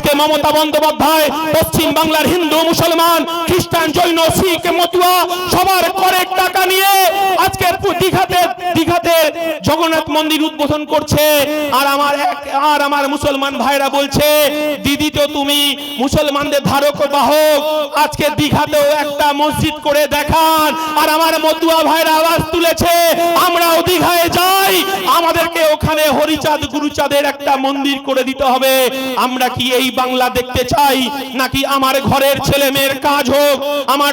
আজকে মমতা বন্দ্যোপাধ্যায় পশ্চিম বাংলার হিন্দু মুসলমান খ্রিস্টান জৈন শিখ মতুয়া সবার করের টাকা নিয়ে আজকে দীঘাতে জগন্নাথ মন্দির উদ্বোধন করছে। আর আমার মুসলমান ভাইরা বলছে দিদি তো তুমি মুসলমানদের ধারক বাহক, আজকে দীঘাতেও একটা মসজিদ করে দেখান। আর আমার মতুয়া ভাইরা আওয়াজ তুলেছে আমরাও দীঘায় যাই, আমাদেরকে ওখানে হরিচাঁদ গুরুচাঁদের একটা মন্দির করে দিতে হবে। আমরা কি এই বাংলা দেখতে চাই নাকি আমার ঘরের ছেলে মেয়ের কাজ হোক, আমার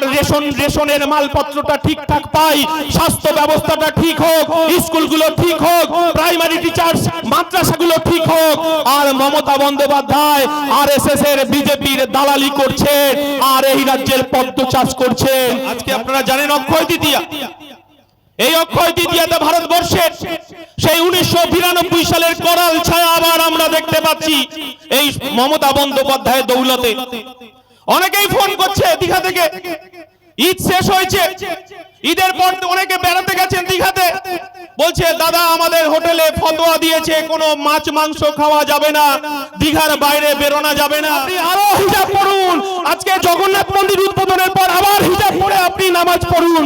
রেশনের মালপত্রটা ঠিকঠাক পাই, স্বাস্থ্য ব্যবস্থাটা ঠিক হোক, স্কুলগুলো ঠিক হোক, প্রাইমারি টিচার্স মাদ্রাসাগুলো ঠিক হোক? আর মমতা বন্দ্যোপাধ্যায় আরএসএস এর বিজেপির দালালি করছে আর এই রাজ্যের পদ্ম চাষ করছে। আজকে আপনারা জানেন অক্ষয় তৃতীয়া, এই অক্ষয় তৃতীয়াতে ভারতবর্ষের সেই 1992 সালের করাল ছায়া আবার আমরা দেখতে পাচ্ছি এই মমতা বন্দ্যোপাধ্যায়ের দৌলতে। অনেকেই ফোন করছে দীঘা থেকে, ঈদ শেষ হয়েছে, ঈদের পর অনেকে বেড়াতে গেছেন দীঘাতে, বলছে দাদা আমাদের হোটেলে ফতোয়া দিয়েছে কোনো মাছ মাংস খাওয়া যাবে না, দীঘার বাইরে বেরোনো যাবে না, আপনি আরো হিজাব পড়ুন। আজকে জগন্নাথ মন্দির উদ্বোধনের পর আবার হিজাব পড়ে আপনি নামাজ পড়ুন।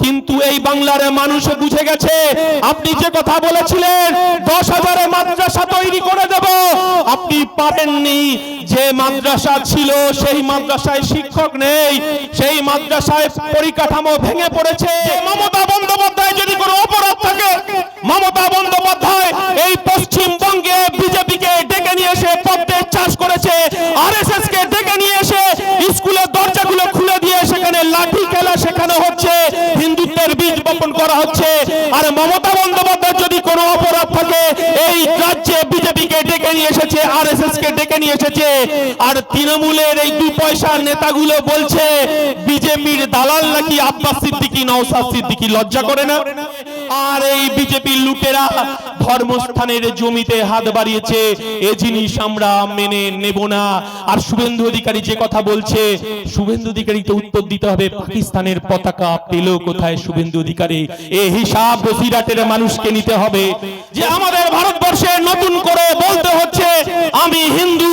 কিন্তু এই বাংলার মানুষ বুঝে গেছে আপনি যে কথা বলেছিলেন 10,000 মাদ্রাসা তৈরি করে দেব, আপনি পারেননি। যে মাদ্রাসা ছিল সেই মাদ্রাসায় শিক্ষক নেই, সেই মাদ্রাসায় পরিকাঠামো ভেঙে পড়েছে। মমতা বন্দ্যোপাধ্যায় যদি কোনো অপরাধ থাকে, মমতা বন্দ্যোপাধ্যায় এই পশ্চিমবঙ্গে বিজেপিকে ডেকে নিয়ে এসে পদ্মের চাষ করেছে, আরএসএস কে ডেকে নিয়ে এসে স্কুলের দরজাগুলো খুলে দিয়ে সেখানে লাঠি খেলা শেখানো হচ্ছে, হিন্দুত্বের বীজ বপন করা হচ্ছে। আর মমতা বন্দ্যোপাধ্যায় যদি কোনো অপরাধ থাকে, এই রাজ্যে বিজেপিকে ডেকে নিয়ে এসেছে, আরএসএস কে ডেকে নিয়ে এসেছে। আর তৃণমূলের এই 2 পয়সার নেতাগুলো বলছে বিজেপির দালাল নাকি আব্বাস সিদ্দিকী নওশাদ সিদ্দিকী, লজ্জা করে না? আর এই বিজেপির লুটেরা ধর্মস্থানের জমিতে হাত বাড়িয়েছে, এই জিনিস আমরা মেনে নেব না। আর শুভেন্দু অধিকারী যে কথা বলছে, শুভেন্দু অধিকারীকে উত্তর দিতে হবে পাকিস্তানের পতাকা পেল কোথায় শুভেন্দু অধিকারী? এই হিসাব বসিরহাটের মানুষকে নিতে হবে যে আমাদের ভারতবর্ষে নতুন করে বলতে হচ্ছে আমি হিন্দু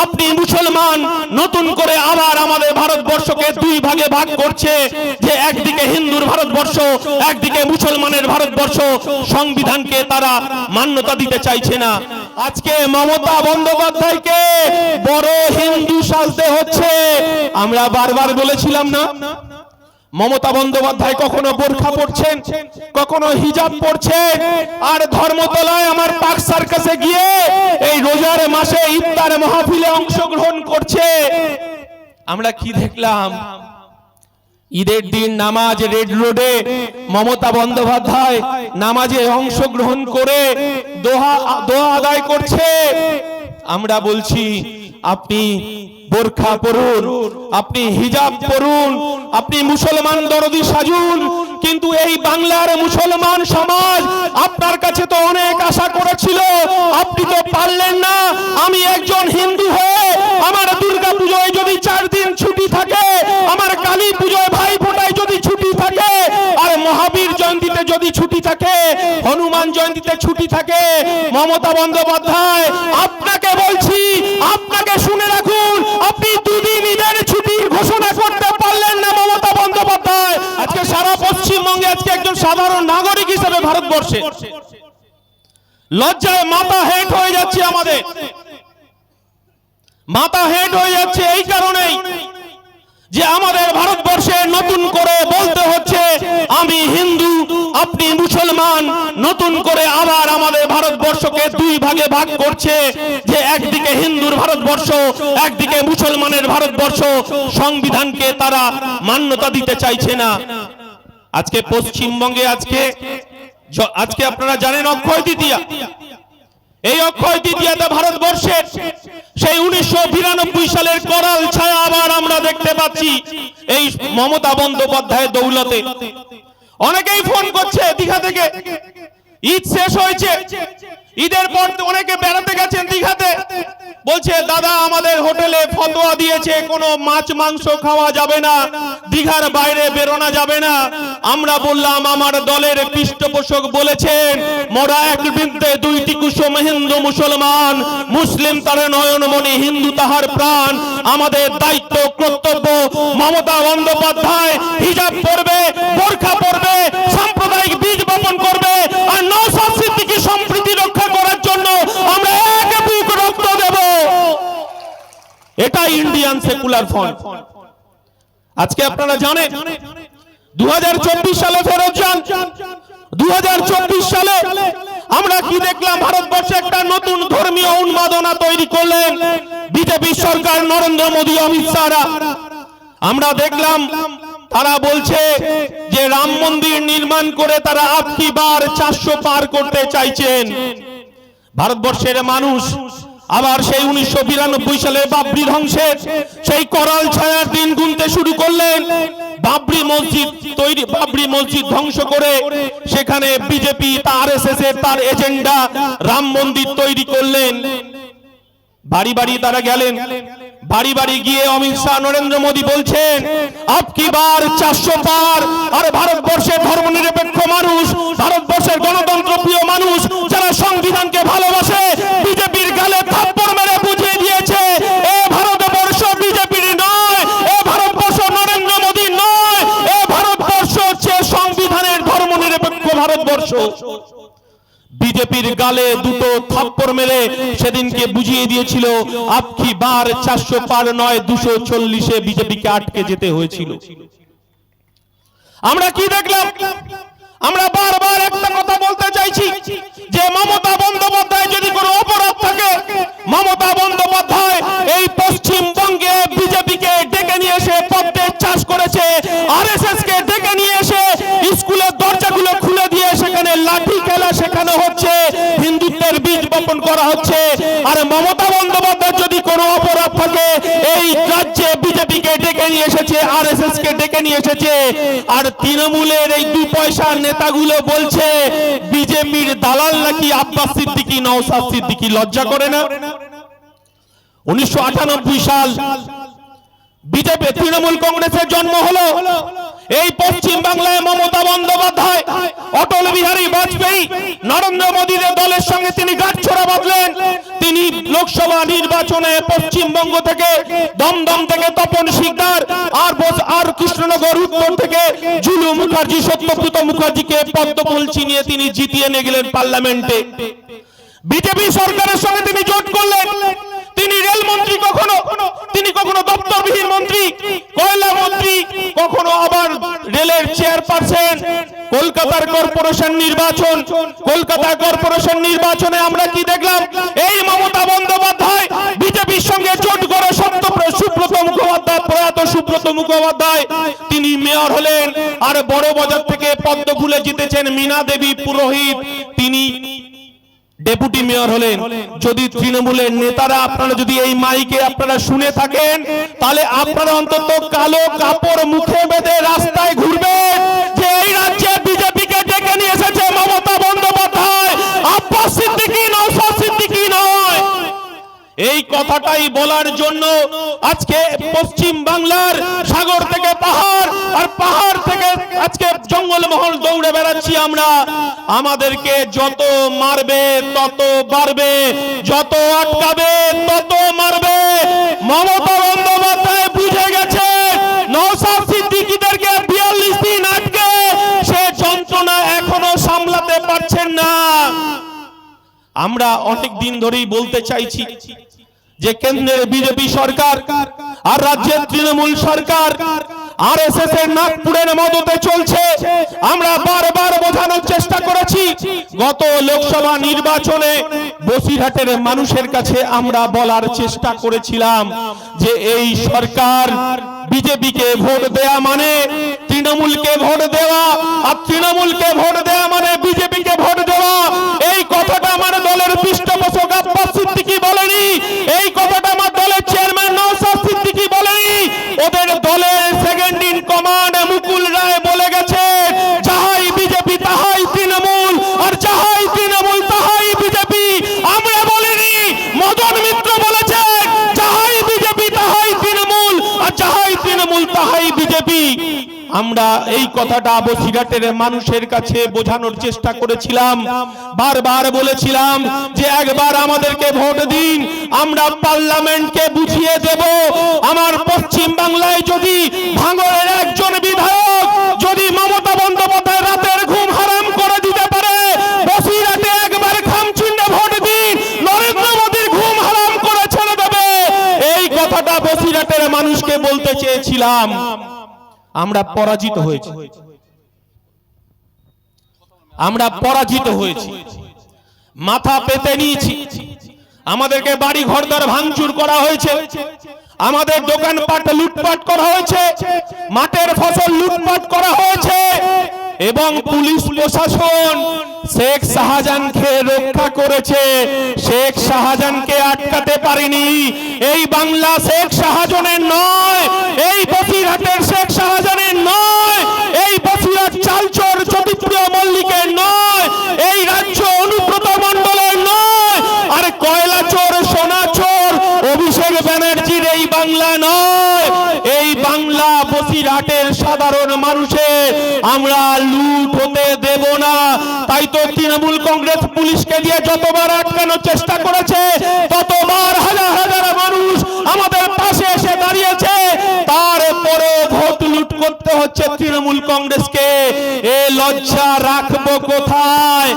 আপনি মুসলমান, নতুন করে আবার আমাদের ভারতবর্ষকে 2 ভাগে ভাগ করছে, যে একদিকে হিন্দুর ভারতবর্ষ একদিকে মুসলমানের ভারতবর্ষ, সংবিধানকে তারা মান্যতা দিতে চাইছে না। আজকে মমতা বন্দ্যোপাধ্যায়কে বড় হিন্দু সাজতে হচ্ছে। আমরা বারবার বলেছিলাম না মমতা বন্দ্যোপাধ্যায় কখনো বোরখা পরছেন, কখনো হিজাব পরছেন, আর ধর্মতলায় আমার পাক সার্কাসে গিয়ে এই রোজার মাসে ইফতার মাহফিলে অংশগ্রহণ করছে। আমরা কি দেখলাম? ঈদের দিন নামাজ রেড রোডে মমতা বন্দ্যোপাধ্যায় নামাজে অংশগ্রহণ করে দোয়া আদায় করছে। আমরা বলছি আপনি বোরখা পরুন, আপনি হিজাব পরুন, আপনি মুসলমান দরদি সাজুন, কিন্তু এই বাংলার মুসলমান সমাজ আপনার কাছে তো অনেক আশা করেছিল, আপনি তো পারলেন না। আমি একজন হিন্দু হয়ে আমার দুর্গা পুজোয় যদি 4 দিন ছুটি থাকে, আমার কালী পুজোয় ভাই ফোঁটায় যদি ছুটি থাকে, আর মহাবীর জয়ন্তীতে যদি ছুটি থাকে, হনুমান জয়ন্তীতে ছুটি থাকে, মমতা বন্দ্যোপাধ্যায় আপনাকে বলছি, আপনাকে শুনে রাখুন, আপনি 2 দিন ঈদের ছুটি ঘোষণা করতে পারলেন না মমতা বন্দ্যোপাধ্যায়। আজকে সারা পশ্চিমবঙ্গে আজকে একজন সাধারণ নাগরিক হিসেবে ভারতবর্ষে লজ্জায় মাথা হেট হয়ে যাচ্ছে, আমাদের মাথা হেট হয়ে যাচ্ছে এই কারণেই যে আমাদের ভারতবর্ষে নতুন করে বলতে হচ্ছে আমি হিন্দু আপনি মুসলমান, নতুন করে আবার আমাদের ভারতবর্ষকে 2 ভাগে ভাগ করছে, যে একদিকে হিন্দুর ভারতবর্ষ একদিকে মুসলমানের ভারতবর্ষ, সংবিধানকে তারা মান্যতা দিতে চাইছে না। আজকে পশ্চিমবঙ্গে আজকে আপনারা জানেন অক্ষয় তৃতীয়া, এই অক্ষয় তৃতীয়াতে ভারতবর্ষের সেই 1992 সালের করাল ছায়া আবার আমরা দেখতে পাচ্ছি এই মমতা বন্দ্যোপাধ্যায়ের দৌলতে। অনেকেই ফোন করছে দীঘা থেকে, ঈদ শেষ হয়েছে, ঈদের পর অনেকে বেড়াতে গেছেন দীঘাতে, বলছে দাদা আমাদের হোটেলে ফতোয়া দিয়েছে কোনো মাছ মাংস খাওয়া যাবে না, দীঘার বাইরে বেরোনো যাবে না। আমরা বললাম আমার দলের পৃষ্ঠপোষক বলেছেন মোরা এক বৃন্তে দুইটি কুসুম হিন্দু মুসলমান, মুসলিম তার নয়নমণি হিন্দু তাহার প্রাণ। আমাদের দায়িত্ব কর্তব্য মমতা বন্দ্যোপাধ্যায় হিজাব পরবে, বোরখা পরবে, সাম্প্রদায়িক বীজ বপন করবে, আর নওশাদ সিদ্দিকী সম্প্রীতি রক্ষা করার জন্য আমরা এক বুক রক্ত দেব। এটা ইন্ডিয়ান সেকুলার ফ্রন্ট। আজকে আপনারা জানেন 2024 সালে ফেরত যান। 2024 সালে আমরা কি দেখলাম? ভারতবর্ষে একটা নতুন ধর্মীয় উন্মাদনা তৈরি করলেন বিজেপি সরকার, নরেন্দ্র মোদী, অমিত শাহরা। আমরা দেখলাম তারা বলছে যে রাম মন্দির নির্মাণ করে তারা আপকি বার 400 পার করতে চাইছেন। ভারতবর্ষের মানুষ আবার সেই 1992 সালে বাবরি ধ্বংসের সেই করাল ছায়ার দিন গুনতে শুরু করলেন। বাবরি মসজিদ ধ্বংস করে সেখানে বিজেপি আরএসএস এর তার এজেন্ডা রাম মন্দির তৈরি করলেন। বাড়ি বাড়ি তারা গেলেন, বাড়ি বাড়ি গিয়ে অমিত শাহ, নরেন্দ্র মোদী বলছেন আপকি বার 400 পার। আর ভারতবর্ষের ধর্মনিরপেক্ষ মানুষ, ভারতবর্ষের গণতন্ত্র প্রিয় মানুষ যারা সংবিধানকে ভালোবাসে, বিজেপির গালে থাপ্পড় মেরে বুঝিয়ে দিয়েছে এ ভারতবর্ষ বিজেপির নয়, এ ভারতবর্ষ নরেন্দ্র মোদীর নয়, এ ভারতবর্ষ হচ্ছে সংবিধানের ধর্মনিরপেক্ষ ভারতবর্ষ। বিজেপির গালে দুটো থাপ্পড় মেরে সেদিনকে বুঝিয়ে দিয়েছিল আপকি বার 400 পার নয় 240-এ বিজেপিকে আটকে যেতে হয়েছিল। আমরা কি দেখলাম? আমরা বারবার একটা কথা বলতে চাইছি যে মমতা বন্দ্যোপাধ্যায় যদি কোনো অপরাধ থাকে, মমতা বন্দ্যোপাধ্যায় এই পশ্চিমবঙ্গে বিজেপিকে ডেকে নিয়ে এসে পদ্মের চাষ করেছে, আরএসএস কে ডেকে নিয়ে এসে স্কুলের দরজাগুলো খুলে দিয়ে সেখানে লাঠি খেলা শেখানো হচ্ছে, হিন্দুত্বের বীজ বপন করা হচ্ছে। আর মমতা বন্দ্যোপাধ্যায় যদি কোনো অপরাধ থাকে, এই রাজ্যে বিজেপিকে ডেকে নিয়ে এসেছে, আরএসএস কে ডেকে নিয়ে এসেছে। আর তৃণমূলের এই 2 পয়সার নেতাগুলো বলছে বিজেপির দালাল নাকি আব্বাস সিদ্দিকী, নওশাদ সিদ্দিকী। লজ্জা করে না? 1998 সাল বিজেপি তৃণমূল কংগ্রেসের জন্ম হলো। এই পশ্চিম বাংলায় মমতা বন্দ্যোপাধ্যায়, অটল বিহারী বাজপেয়ী, নরেন্দ্র মোদীর দলের সঙ্গে তিনি গাঁটছড়া বাঁধলেন। তিনি লোকসভা নির্বাচনে পশ্চিমবঙ্গ থেকে, দমদম থেকে তপন শিকদার, আর কৃষ্ণনগর উত্তর থেকে জুলু মুখার্জি, সত্যব্রত মুখার্জিকে পদ্মফুল চিনিয়ে তিনি জিতিয়ে নিয়ে গেলেন পার্লামেন্টে। বিজেপি সরকারের সঙ্গে তিনি জোট করলেন। তিনি রেলমন্ত্রী, তিনি কখনো দপ্তরবিহীন মন্ত্রী, কয়লা মন্ত্রী, কখনো আবার রেলের চেয়ারপারসন। কলকাতার কর্পোরেশন নির্বাচনে আমরা কি দেখলাম? এই মমতা বন্দ্যোপাধ্যায় বিজেপির সঙ্গে জোট করে প্রয়াত সুব্রত মুখোপাধ্যায় তিনি মেয়র হলেন। আর বড় বাজার থেকে পদ্মফুলে জিতেছেন মীনা দেবী পুরোহিত, তিনি ডেপুটি মেয়র হলেন। যদি তৃণমূলের নেতারা, আপনারা যদি এই মাইকে আপনারা শুনে থাকেন, তাহলে আপনারা অন্তত কালো কাপড় মুখে বেঁধে রাস্তায় ঘুরবেন যে এই রাজ্যে বিজেপিকে ডেকে নিয়ে এসেছে মমতা বন্দ্যোপাধ্যায়, আব্বাস সিদ্দিকী, নওশাদ সিদ্দিকী নয়। এই কথাটাই বলার জন্য আজকে পশ্চিম বাংলার সাগর থেকে পাহাড়, আর পাহাড় থেকে আজকে জঙ্গলমহল দৌড়ে বেড়াচ্ছি আমরা। আমাদেরকে যত মারবে তত বাড়বে, যত আটকাবে তত মারবে। মমতা বন্দ্যোপাধ্যায় বুঝে গেছে নওশাদ সিদ্দিকীদেরকে 42 দিন আটকে সে যন্ত্রণা এখনো সামলাতে পারছেন না। আমরা অনেক দিন ধরেই বলতে চাইছি যে কেন্দ্রের বিজেপি সরকার আর রাজ্যের তৃণমূল সরকার আরএসএস এর নাগপুরের মদতে চলছে। আমরা বারবার বোঝানোর চেষ্টা করেছি। গত লোকসভা নির্বাচনে বসিরহাটের মানুষের কাছে আমরা বলার চেষ্টা করেছিলাম যে এই সরকার বিজেপিকে ভোট দেয়া মানে তৃণমূলকে ভোট দেওয়া, আর তৃণমূলকে ভোট দেওয়া মানে বিজেপিকে ভোট দেওয়া। এই কথাটা আমার দলের পৃষ্ঠপোষক আব্বাস সিদ্দিকী বলেনি, এই কথাটা আমার দলের চেয়ারম্যান নওশাদ সিদ্দিকী বলেনি। ওদের দলের second in command Mukul Roy বলে গেছে যাহাই বিজেপি তাহাই তৃণমূল, আর যাহাই তৃণমূল তাহাই বিজেপি। আমরা বলিনি, মদন মিত্র বলেছে আমরা এই কথাটা বসিরহাটের মানুষের কাছে বোঝানোর চেষ্টা করেছিলাম, বারবার বলেছিলাম যে একবার আমাদেরকে ভোট দিন, আমরা পার্লামেন্টকে বুঝিয়ে দেব। আমার পশ্চিম বাংলায় যদি ভাঙড়ের একজন বিধায়ক যদি মমতা বন্দ্যোপাধ্যায় রাতের ঘুম হারাম করে দিতে পারে, বসিরহাটে একবার খামচিন্ডে ভোট দিন, নরেন্দ্র মোদীর ঘুম হারাম করে ছেড়ে দেবে। এই কথাটা বসিরহাটের মানুষকে বলতে চেয়েছিলাম। আমরা পরাজিত হয়েছি, আমরা পরাজিত হয়েছি, মাথা পেতে নিয়েছি। আমাদেরকে বাড়ি ঘরদর ভাঙচুর করা হয়েছে, আমাদের দোকানপাট লুটপাট করা হয়েছে, মাঠের ফসল লুটপাট করা হয়েছে, এবং পুলিশ প্রশাসন শেখ শাহজাহানকে রক্ষা করেছে, শেখ শাহজাহানকে আটকাতে পারেনি। এই বাংলা শেখ শাহজাহানের নয়, এই বসিরহাটের শেখ শাহজাহানের নয়, এই বসিরহাট চালচর জ্যোতিপ্রিয় মল্লিকের নয়, এই রাজ্য অনুব্রত মণ্ডলের নয়, আর কয়লা চোর সোনা চোর অভিষেক ব্যানার্জির এই বাংলা নয়। এই বাংলা বসিরহাটের সাধারণ মানুষের আমরা লুট হতে দেব না। তাই তো তৃণমূল কংগ্রেস পুলিশকে দিয়ে যতবার আটকানোর চেষ্টা করেছে, ততবার হাজার হাজার মানুষ আমাদের পাশে এসে দাঁড়িয়েছে, তারপরে ভোট লুট করতে হচ্ছে তৃণমূল কংগ্রেসকে। এ লজ্জা রাখবো কোথায়?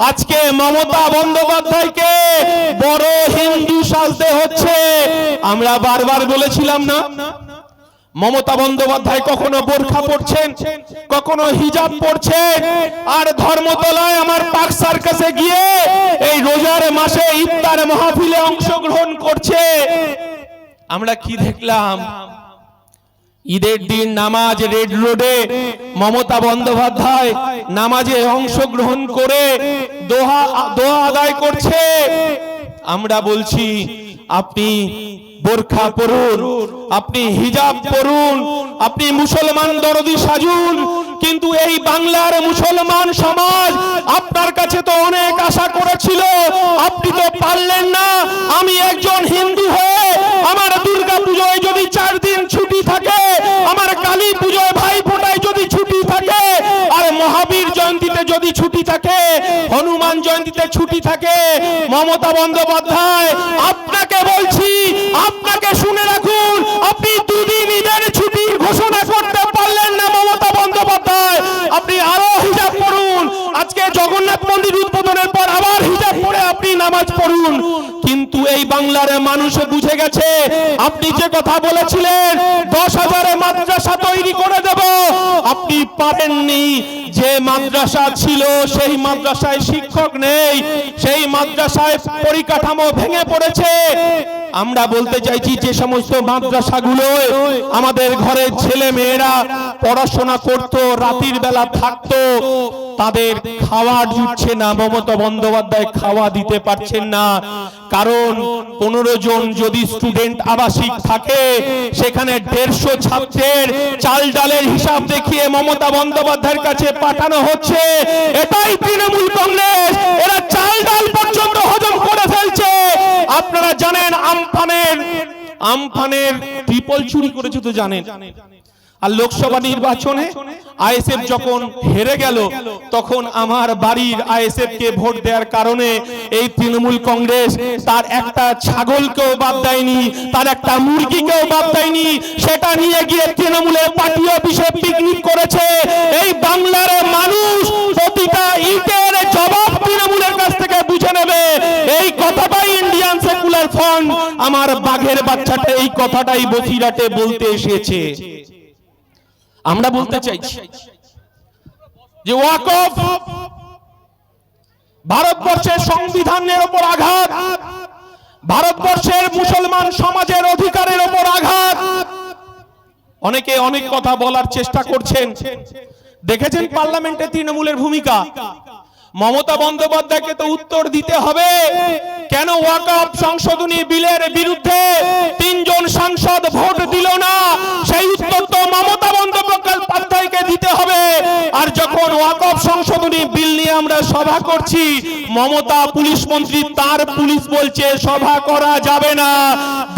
আজকে মমতা বন্দ্যোপাধ্যায়কে বড় হিন্দু সাজতে হচ্ছে। আমরা বারবার বলেছিলাম না, মমতা বন্দ্যোপাধ্যায় কখনো বোরখা পরছেন, কখনো হিজাব পরছেন, আর ধর্মতলায় আমার পার্ক সার্কাসে গিয়ে এই রোজার মাসে ইফতার মাহফিলে অংশগ্রহণ করছে। আমরা কি দেখলাম? ঈদের দিন নামাজ রেড রোডে মমতা বন্দ্যোপাধ্যায় নামাজে অংশগ্রহণ করে দোয়া আদায় করছে। আমরা বলছি আপনি বোরখা পরুন, আপনি হিজাব পরুন, আপনি মুসলমান দরদি সাজুন, কিন্তু এই বাংলার মুসলমান সমাজ আপনার কাছে তো অনেক আশা করেছিল, আপনি তো পারলেন না। আমি একজন হিন্দু হয়ে আমার দুর্গা পুজোয় যদি 4 দিন ছুটি থাকে, আমার কালী পুজোয় ভাই ফোঁটায় যদি ছুটি থাকে, আর মহাবীর জয়ন্তীতে যদি ছুটি থাকে, হনুমান জয়ন্তীতে ছুটি থাকে, মমতা বন্দ্যোপাধ্যায় আপনাকে বলছি, আপনাকে শুনে রাখুন, আপনি 2 দিন ঈদের ছুটির ঘোষণা করতে পারলেন না মমতা বন্দ্যোপাধ্যায়। আপনি আরো হিজাব পড়ুন, আজকে জগন্নাথ মন্দির উদ্বোধনের পর আবার হিজাব পড়ে আপনি নামাজ পড়ুন। কিন্তু এই বাংলার মানুষ বুঝে গেছে, আপনি যে কথা বলেছিলেন 10,000 মাদ্রাসা তৈরি করে দেব, আপনি পারেননি। যে মাদ্রাসা ছিল সেই মাদ্রাসায় শিক্ষক নেই, সেই মাদ্রাসায় পরিকাঠামো ভেঙে পড়েছে। আমরা বলতে চাইছি, যে সমস্ত মাদ্রাসাগুলো আমাদের ঘরের ছেলে মেয়েরা পড়াশোনা করত, রাতের বেলা থাকতো, তাদের খাওয়া জুটছে না। মমতা বন্দ্যোপাধ্যায় খাওয়া দিতে পারছেন না, কারণ 15 জন যদি স্টুডেন্ট আবাসিক থাকে, সেখানে 150 ছাত্রের চাল ডালের হিসাব দেখিয়ে মমতা বন্দ্যোপাধ্যায়ের কাছে পাঠানো হচ্ছে। এটাই তৃণমূল কংগ্রেস, এরা চাল ডাল পর্যন্ত হজম করে ফেলছে। আপনারা জানেন আমফানের ট্রিপল চুরি করেছে তো জানেন। আর লোকসভা নির্বাচনে আইএসএফ যখন হেরে গেল, তখন আমার বাড়ির আইএসএফ কে ভোট দেওয়ার কারণে এই তৃণমূল কংগ্রেস তার একটা ছাগলকেও বাদ দেয়নি, তার একটা মুরগিকেও বাদ দেয়নি, সেটা নিয়ে গিয়ে তৃণমূলের পার্টি অফিসে পিকনিক করেছে। এই বাংলার মানুষ প্রতিটা ইটের জবাব তৃণমূলের কাছ থেকে বুঝে নেবে। এই কথাটাই ইন্ডিয়ান সেকুলার ফ্রন্ট, আমার বাঘের বাচ্চাটা এই কথাটাই বসিরহাটে বলতে এসেছে। আমরা বলতে চাইছি যে ওয়াকফ ভারতবর্ষের সংবিধানের উপর আঘাত, ভারতবর্ষের মুসলমান সমাজের অধিকারের উপর আঘাত। অনেকে অনেক কথা বলার চেষ্টা করছেন। দেখেছেন পার্লামেন্টে তৃণমূলের ভূমিকা। মমতা বন্দ্যোপাধ্যায়কে তো উত্তর দিতে হবে, কেন ওয়াকফ সংশোধনী বিলের বিরুদ্ধে 3 জন সাংসদ ভোট দিল না, সেই উত্তর তো মমতা বন্দ্যোপাধ্যায়কে দিতে হবে। আর যখন ওয়াকফ সংশোধনী বিল নিয়ে আমরা সভা করছি, মমতা পুলিশ মন্ত্রী তার পুলিশ বলছে সভা করা যাবে না,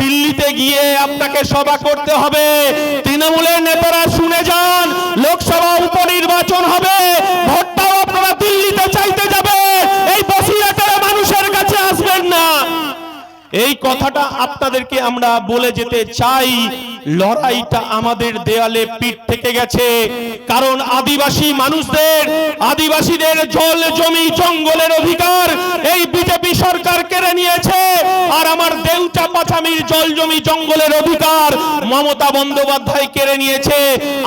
দিল্লিতে গিয়ে আপনাকে সভা করতে হবে। তৃণমূলের নেতারা শুনে যান, লোকসভা উপনির্বাচন হবে, ভোটটাও আপনারা দিল্লিতে চাইতে যাবে, এই বসিরহাটের মানুষের কাছে আসবেন না। এই কথাটা আপনাদেরকে আমরা বলে যেতে চাই। লড়াইটা আমাদের দেয়ালে পিঠ থেকে গেছে, কারণ আদিবাসী মানুষদের, আদিবাসীদের জল জমি জঙ্গলের অধিকার এই বিজেপি সরকার কেড়ে নিয়েছে, আর আমার দেউচা পাচামির জল জমি জঙ্গলের অধিকার মমতা বন্দ্যোপাধ্যায় কেড়ে নিয়েছে,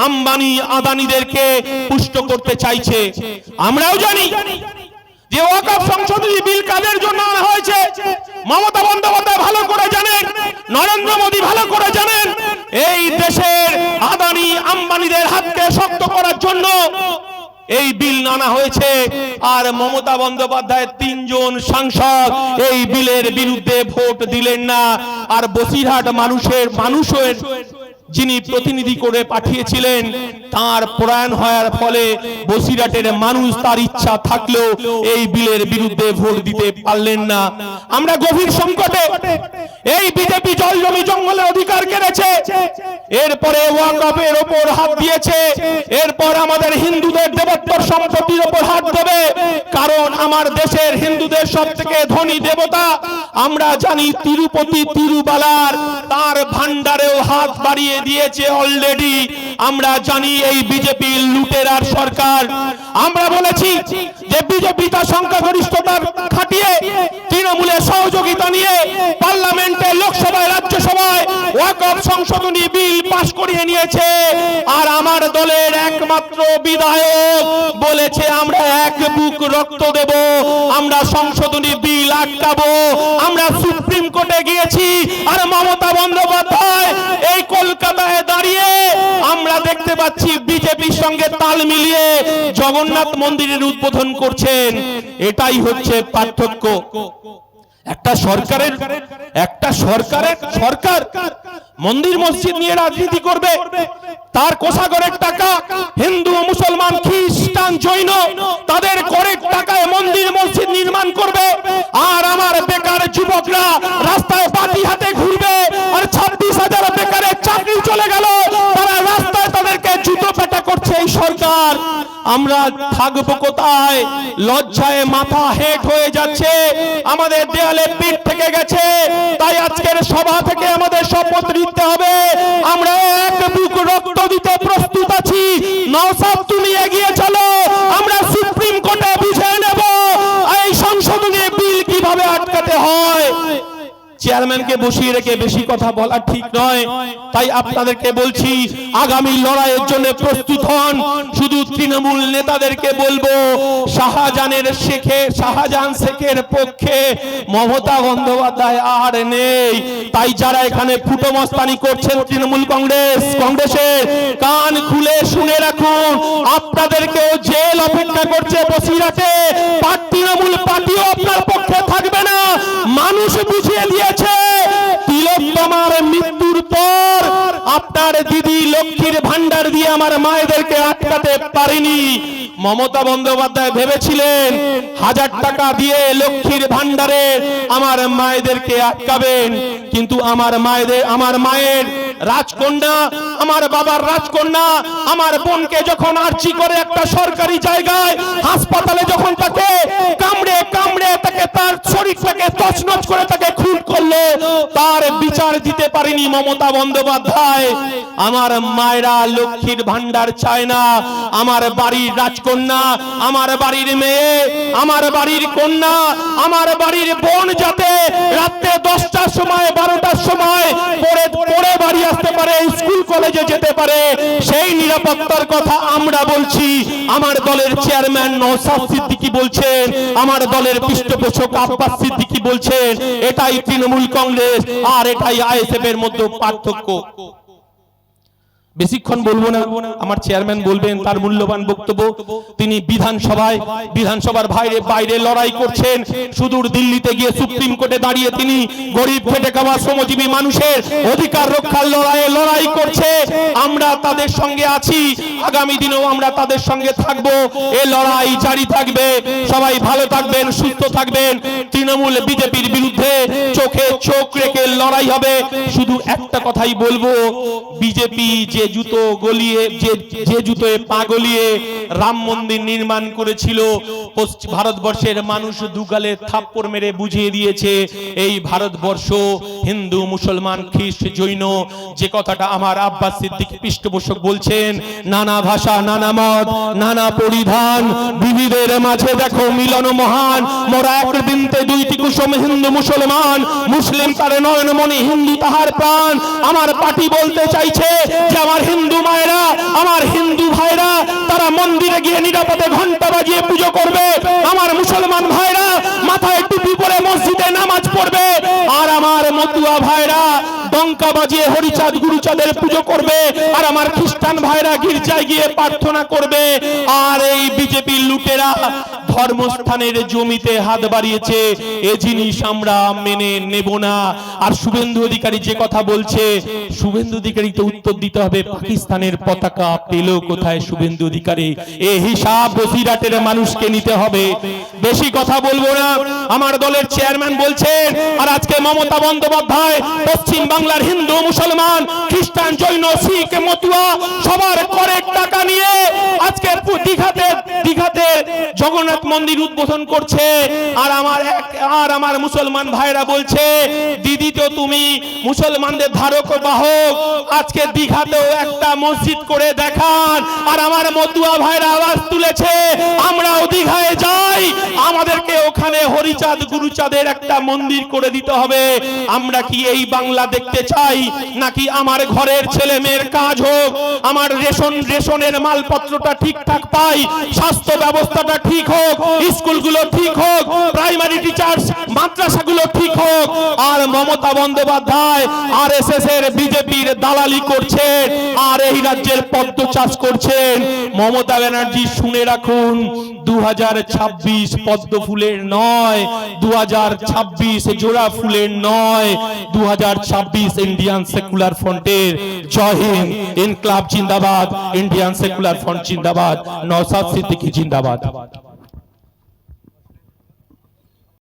আম্বানি আদানিদেরকে পুষ্ট করতে চাইছে। আমরাও জানি যে ওয়াকফ সংশোধনী বিল কাদের জন্য আনা হয়েছে, মমতা বন্দ্যোপাধ্যায় ভালো করে জানেন, নরেন্দ্র মোদী ভালো করে জানেন, এই দেশের আদানি আম্বানিদের হাতকে শক্ত করার জন্য এই বিল আনা হয়েছে। আর মমতা বন্দ্যোপাধ্যায় 3 জন সাংসদ এই বিলের বিরুদ্ধে ভোট দিলেন না, আর বসিরহাট মানুষের যিনি প্রতিনিধি করে পাঠিয়েছিলেন তার প্রয়াণ হওয়ার ফলে বসিরহাটের মানুষ তার ইচ্ছা থাকলেও এই বিলের বিরুদ্ধে ভোট দিতে পারলেন না। আমরা গভীর সংকটে, এই বিজেপি জল জমি জঙ্গলের অধিকার কেড়েছে, এরপরে ওয়াকফের ওপর হাত দিয়েছে, এরপর আমাদের হিন্দুদের দেবত্বর সম্পত্তির ওপর হাত দেবে, কারণ আমার দেশের হিন্দুদের সবথেকে ধনী দেবতা আমরা জানি তিরুপতি তিরুবালার, তার ভান্ডারেও হাত বাড়িয়ে দিয়েছে অলরেডি। আমরা জানি এই বিজেপি লুটেরার সরকার। আমরা বলেছি যে বিজেপি তার সংখ্যাগরিষ্ঠতা খাটিয়ে তৃণমূলের সহযোগিতা নিয়ে পার্লামেন্টে, লোকসভায়, রাজ্যসভায় ওয়াকফ সংশোধনী বিল পাশ করিয়ে নিয়েছে, আর আমার দলের একমাত্র বিধায়ক বলেছে আমরা এক বুক রক্ত দেব, আমরা সংশোধনী বিল আটকাবো। আমরা সুপ্রিম কোর্টে গিয়েছি, আর মমতা বন্দ্যোপাধ্যায় এই কলকাতায় দাঁড়িয়ে আমরা দেখতে পাচ্ছি বিজেপির সঙ্গে তাল মিলিয়ে জগন্নাথ মন্দিরের উদ্বোধন করছেন। এটাই হচ্ছে পার্থক্য। একটা সরকার মন্দির মসজিদ নিয়ে রাজনীতি করবে, তার কোষাগারের টাকা হিন্দু মুসলমান খ্রিস্টান জৈন তাদের করের টাকায় মন্দির মসজিদ নির্মাণ করবে, আর আমার বেকার যুবকরা রাস্তায় বাটি হাতে ঘুরবে, আর 26,000 বেকারের চাকরি চলে গেল, তারা রাস্তায় তাদেরকে জুতো পেটা করছে এই সরকার। আমরা থাকবো কোথায়? লজ্জায় মাথা হেট হয়ে যাচ্ছে, আমাদের দেয়ালে পিঠ থেকে গেছে। তাই আজকের সভা থেকে আমাদের শপথ নিতে হবে, আমরা এক বুক রক্ত দিতে প্রস্তুত আছি। নওশাদ তুমি এগিয়ে চলো, আমরা সুপ্রিম কোর্টে বুঝে নেব এই সংশোধনী বিল কিভাবে আটকাতে হয়। চেয়ারম্যানকে বসিয়ে রেখে বেশি কথা বলা ঠিক নয়, তাই আপনাদেরকে বলছি আগামী লড়াইয়ের জন্য প্রস্তুত হন। শুধু তৃণমূল নেতাদেরকে বলবো, শাহজাহান শেখের পক্ষে মমতা বন্দ্যোপাধ্যায় আর নেই। তাই যারা এখানে ফুটোমস্তানি করছেন তৃণমূল কংগ্রেসের, কান খুলে শুনে রাখুন, আপনাদেরকেও জেল অপেক্ষা করছে বসিরহাটে। তৃণমূল পার্টিও আপনার পক্ষে থাকবে না। মানুষ বুঝিয়ে দিয়েছে তিলোত্তমার মৃত্যুর পর আপনার দিদি লক্ষ্মীর ভান্ডার দিয়ে আমার মায়েদেরকে আটকাতে পারেনি। মমতা বন্দ্যোপাধ্যায় ভেবেছিলেন 1000 টাকা দিয়ে লক্ষ্মীর ভান্ডারে আমার মায়েদেরকে আটকাবেন, কিন্তু আমার মায়ের রাজকন্যা, আমার বাবার রাজকন্যা, আমার বোনকে যখন আর্জি করে একটা সরকারি জায়গায় হাসপাতালে যখন তাকে কামড়ে তাকে তার শরীরটাকে তছনছ করে তাকে খুন করলো, তার বিচার দিতে পারেনি মমতা বন্দ্যোপাধ্যায়। আমার মায়েরা লক্ষ্মীর ভান্ডার চায় না, আমার বাড়ির রাজকন্যা, আমার বাড়ির মেয়ে, আমার বাড়ির কন্যা, আমার বাড়ির বোন যাতে রাতে 10টার সময় 12টার সময় পড়ে বাড়ি আসতে পারে, স্কুল কলেজে যেতে পারে, সেই নিরাপত্তার কথা আমরা বলছি। আমার দলের চেয়ারম্যান নওশাদ সিদ্দিকী বলছেন, আমার দলের পৃষ্ঠপোষক আব্বাস সিদ্দিকী বলছেন, এটাই তৃণমূল কংগ্রেস আর এটাই আইএসএফ এর মধ্যে পার্থক্য। বেশিক্ষণ বলবো না, আমার চেয়ারম্যান বলবেন তার মূল্যবান বক্তব্য। তিনি বিধানসভার বাইরে লড়াই করছেন, সুদূর দিল্লিতে গিয়ে সুপ্রিম কোর্টে দাঁড়িয়ে তিনি গরিব খেটে খাওয়া শ্রমজীবী মানুষের অধিকার রক্ষার লড়াই করছে। আমরা তাদের সঙ্গে আছি, আগামী দিনেও আমরা তাদের সঙ্গে থাকবো। এই লড়াই জারি থাকবে। সবাই ভালো থাকবেন, সুস্থ থাকবেন। তৃণমূল বিজেপির বিরুদ্ধে চোখে চোখ রেখে লড়াই হবে। শুধু একটা কথাই বলবো, বিজেপি যে জুতোয় পা গলিয়ে রাম মন্দির নির্মাণ করেছিল, ভারতবর্ষের মানুষ দুগালে থাপ্পড় মেরে বুঝিয়ে দিয়েছে এই ভারতবর্ষ হিন্দু, মুসলমান, খ্রিস্ট, জৈন, যে কথাটা আমার আব্বাস সিদ্দিক পৃষ্ঠপোষক বলছেন, নানা ভাষা, নানা মত, নানা পরিধান, বিবিধের মাঝে দেখো মিলন মহান, মোরা এক বৃন্তে দুইটি কুসুম, হিন্দু মুসলমান, মুসলিম তার নয়নমণি, হিন্দু তাহার প্রাণ। আমার পার্টি বলতে চাইছে যে আমার হিন্দু মায়েরা, আমার হিন্দু ভাইরা তারা মন্দিরে গিয়ে নিরাপদে ঘন্টা বাজিয়ে পুজো করবে, আমার মুসলমান ভাইরা মাথায় টুপি পরে মসজিদে নামাজ পড়বে, আর আমার মতুয়া ভাইরা ডঙ্কা বাজিয়ে হরিচাঁদ গুরুচাঁদের পুজো করবে, আর আমার খ্রিস্টান ভাইরা গির্জায় গিয়ে প্রার্থনা করবে। আর এই বিজেপি লুটেরা ধর্মস্থানের জমিতে হাত বাড়িয়েছে, এ জিনিস আমরা মেনে নেব না। আর শুভেন্দু অধিকারী যে কথা বলছে, শুভেন্দু অধিকারীকে উত্তর দিতে হবে, পাকিস্তানের পতাকা পেল কোথায় শুভেন্দু অধিকারী? এই হিসাব বসিরহাটের মানুষকে নিতে হবে। বেশি কথা বলবো না, আমার দলের চেয়ারম্যান বলছেন। আর আজকে মমতা বন্দ্যোপাধ্যায় পশ্চিম বাংলার হিন্দু, মুসলমান, খ্রিস্টান, জৈন, শিখ, মতুয়া সবার করের টাকা নিয়ে আজকে দীঘাতে জগন্নাথ মন্দির উদ্বোধন করছে। আর আমার মুসলমান ভাইরা বলছে, দিদি তো তুমি মুসলমানদের ধারক বাহক, আজকে দীঘাতেও একটা মসজিদ করে দেখান। আর আমার মতুয়া ভাইরা আওয়াজ তুলেছে, আমরাও দীঘায় যাই, আমাদেরকে ওখানে হরিচাঁদ গুরুচাঁদের একটা মন্দির করে দিতে হবে। আমরা কি এই বাংলা দেখতে চাই, নাকি আমার ঘরের ছেলে মেয়ের কাজ হোক, আমার রেশনের মালপত্রটা ঠিকঠাক পাই, স্বাস্থ্য ব্যবস্থাটা ঠিক হোক, স্কুলগুলো ঠিক হোক, প্রাইমারি টিচার্স মাদ্রাসাগুলো ঠিক হোক? আর মমতা বন্দ্যোপাধ্যায় আরএসএস এর বিজেপির দালালি করছেন, আর এই রাজ্যের পদ্ম চাষ করছেন। মমতা ব্যানার্জি শুনে রাখুন, 2026 পদ্ম ফুলের নয়, 2026 জোড়া ফুলের নয়, 2026 ইন্ডিয়ান সেকুলার ফ্রন্টের। জয় হিন্দ, ইনকলাব জিন্দাবাদ, ইন্ডিয়ান সেকুলার ফ্রন্ট জিন্দাবাদ, নওশাদ সিদ্দিকী জিন্দাবাদ।